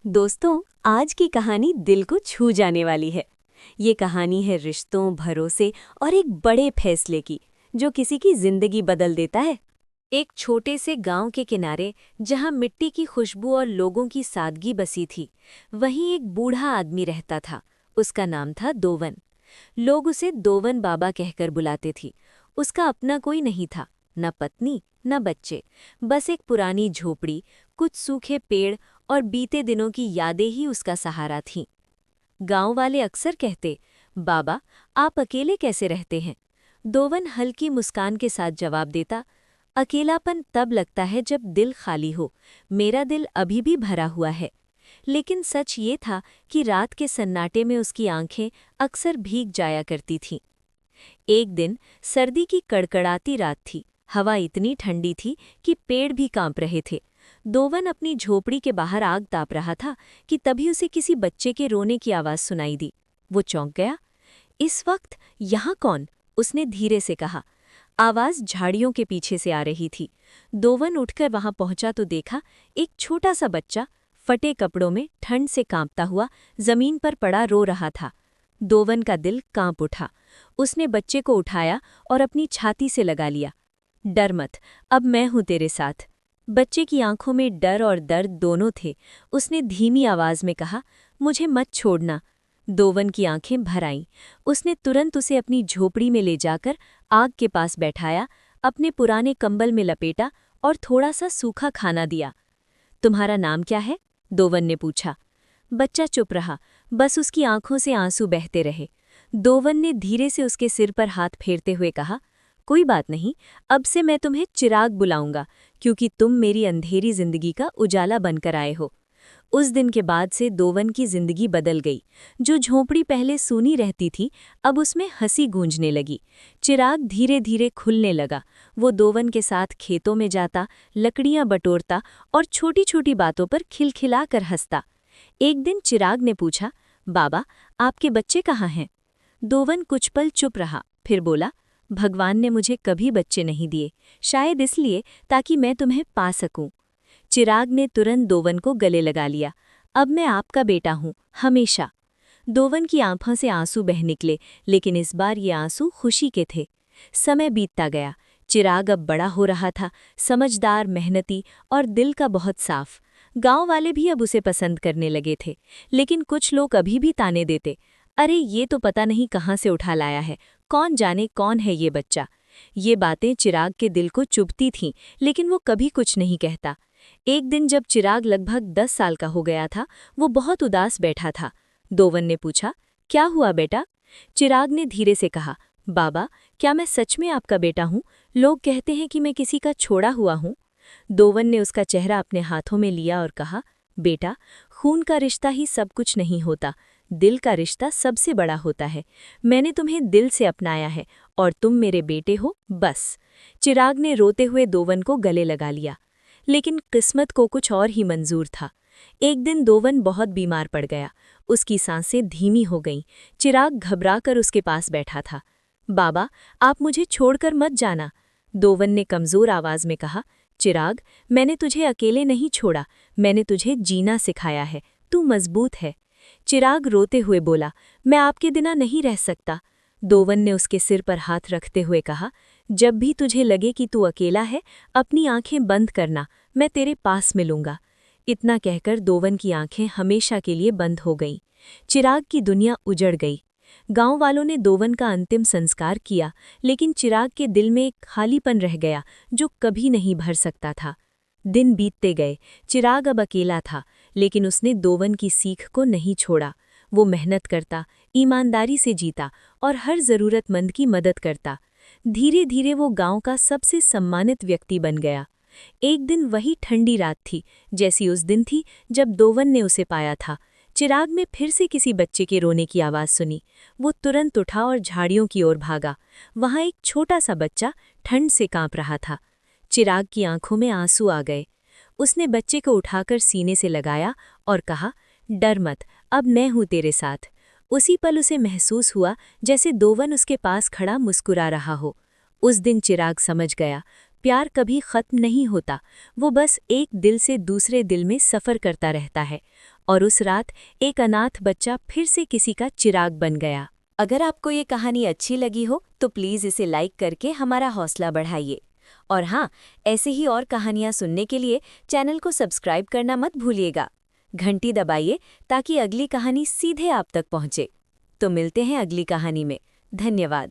दोस्तों, आज की कहानी दिल को छू जाने वाली है। ये कहानी है रिश्तों, भरोसे और एक बड़े फैसले की, जो किसी की जिंदगी बदल देता है। एक छोटे से गांव के किनारे, जहां मिट्टी की खुशबू और लोगों की सादगी बसी थी, वहीं एक बूढ़ा आदमी रहता था। उसका नाम था दोवन। लोग उसे दोवन बाबा कहकर बुलाते थे। उसका अपना कोई नहीं था, न पत्नी न बच्चे, बस एक पुरानी झोपड़ी, कुछ सूखे पेड़ और बीते दिनों की यादें ही उसका सहारा थीं। गांव वाले अक्सर कहते, बाबा, आप अकेले कैसे रहते हैं? दोवन हल्की मुस्कान के साथ जवाब देता, अकेलापन तब लगता है जब दिल खाली हो। मेरा दिल अभी भी भरा हुआ है। लेकिन सच ये था कि रात के सन्नाटे में उसकी आंखें अक्सर भीग जाया करती थीं। एक दिन सर्दी की कड़कड़ाती रात थी। हवा इतनी ठंडी थी कि पेड़ भी कांप रहे थे। दोवन अपनी झोपड़ी के बाहर आग ताप रहा था कि तभी उसे किसी बच्चे के रोने की आवाज़ सुनाई दी। वो चौंक गया। इस वक्त यहाँ कौन? उसने धीरे से कहा। आवाज़ झाड़ियों के पीछे से आ रही थी। दोवन उठकर वहां पहुंचा तो देखा, एक छोटा सा बच्चा फटे कपड़ों में ठंड से कांपता हुआ जमीन पर पड़ा रो रहा था। दोवन का दिल कांप उठा। उसने बच्चे को उठाया और अपनी छाती से लगा लिया। डर मत, अब मैं हूं तेरे साथ। बच्चे की आंखों में डर और दर्द दोनों थे। उसने धीमी आवाज में कहा, मुझे मत छोड़ना। दोवन की आंखें भर आईं। उसने तुरंत उसे अपनी झोपड़ी में ले जाकर आग के पास बैठाया, अपने पुराने कंबल में लपेटा और थोड़ा सा सूखा खाना दिया। तुम्हारा नाम क्या है? दोवन ने पूछा। बच्चा चुप रहा, बस उसकी आंखों से आंसू बहते रहे। दोवन ने धीरे से उसके सिर पर हाथ फेरते हुए कहा, कोई बात नहीं, अब से मैं तुम्हें चिराग बुलाऊंगा, क्योंकि तुम मेरी अंधेरी जिंदगी का उजाला बनकर आए हो। उस दिन के बाद से दोवन की जिंदगी बदल गई। जो झोंपड़ी पहले सूनी रहती थी, अब उसमें हंसी गूंजने लगी। चिराग धीरे धीरे खुलने लगा। वो दोवन के साथ खेतों में जाता, लकड़ियां बटोरता और छोटी छोटी बातों पर खिलखिलाकर हंसता। एक दिन चिराग ने पूछा, बाबा, आपके बच्चे कहाँ हैं? दोवन कुछ पल चुप रहा, फिर बोला, भगवान ने मुझे कभी बच्चे नहीं दिए, शायद इसलिए ताकि मैं तुम्हें पा सकूं। चिराग ने तुरंत दोवन को गले लगा लिया। अब मैं आपका बेटा हूं, हमेशा। दोवन की आंखों से आंसू बह निकले, लेकिन इस बार ये आंसू खुशी के थे। समय बीतता गया। चिराग अब बड़ा हो रहा था, समझदार, मेहनती और दिल का बहुत साफ। गांव वाले भी अब उसे पसंद करने लगे थे, लेकिन कुछ लोग अभी भी ताने देते, अरे ये तो पता नहीं कहाँ से उठा लाया है, कौन जाने कौन है ये बच्चा। ये बातें चिराग के दिल को चुभती थीं, लेकिन वो कभी कुछ नहीं कहता। एक दिन जब चिराग लगभग 10 साल का हो गया था, वो बहुत उदास बैठा था। दोवन ने पूछा, क्या हुआ बेटा? चिराग ने धीरे से कहा, बाबा, क्या मैं सच में आपका बेटा हूँ? लोग कहते हैं कि मैं किसी का छोड़ा हुआ हूँ। दोवन ने उसका चेहरा अपने हाथों में लिया और कहा, बेटा, खून का रिश्ता ही सब कुछ नहीं होता, दिल का रिश्ता सबसे बड़ा होता है। मैंने तुम्हें दिल से अपनाया है और तुम मेरे बेटे हो, बस। चिराग ने रोते हुए दोवन को गले लगा लिया। लेकिन किस्मत को कुछ और ही मंजूर था। एक दिन दोवन बहुत बीमार पड़ गया। उसकी सांसें धीमी हो गईं। चिराग घबराकर उसके पास बैठा था। बाबा, आप मुझे छोड़कर मत जाना। दोवन ने कमजोर आवाज में कहा, चिराग, मैंने तुझे अकेले नहीं छोड़ा, मैंने तुझे जीना सिखाया है, तू मजबूत है। चिराग रोते हुए बोला, मैं आपके बिना नहीं रह सकता। दोवन ने उसके सिर पर हाथ रखते हुए कहा, जब भी तुझे लगे कि तू अकेला है, अपनी आंखें बंद करना, मैं तेरे पास मिलूंगा। इतना कहकर दोवन की आंखें हमेशा के लिए बंद हो गईं। चिराग की दुनिया उजड़ गई। गांव वालों ने दोवन का अंतिम संस्कार किया, लेकिन चिराग के दिल में एक खालीपन रह गया जो कभी नहीं भर सकता था। दिन बीतते गए। चिराग अब अकेला था, लेकिन उसने दोवन की सीख को नहीं छोड़ा। वो मेहनत करता, ईमानदारी से जीता और हर जरूरतमंद की मदद करता। धीरे धीरे वो गांव का सबसे सम्मानित व्यक्ति बन गया। एक दिन वही ठंडी रात थी, जैसी उस दिन थी जब दोवन ने उसे पाया था। चिराग में फिर से किसी बच्चे के रोने की आवाज़ सुनी। वो तुरंत उठा और झाड़ियों की ओर भागा। वहाँ एक छोटा सा बच्चा ठंड से कांप रहा था। चिराग की आंखों में आंसू आ गए। उसने बच्चे को उठाकर सीने से लगाया और कहा, डर मत, अब मैं हूँ तेरे साथ। उसी पल उसे महसूस हुआ जैसे दोवन उसके पास खड़ा मुस्कुरा रहा हो। उस दिन चिराग समझ गया, प्यार कभी खत्म नहीं होता, वो बस एक दिल से दूसरे दिल में सफ़र करता रहता है। और उस रात एक अनाथ बच्चा फिर से किसी का चिराग बन गया। अगर आपको ये कहानी अच्छी लगी हो तो प्लीज़ इसे लाइक करके हमारा हौसला बढ़ाइए। और हाँ, ऐसे ही और कहानियाँ सुनने के लिए चैनल को सब्सक्राइब करना मत भूलिएगा। घंटी दबाइए ताकि अगली कहानी सीधे आप तक पहुँचे। तो मिलते हैं अगली कहानी में। धन्यवाद।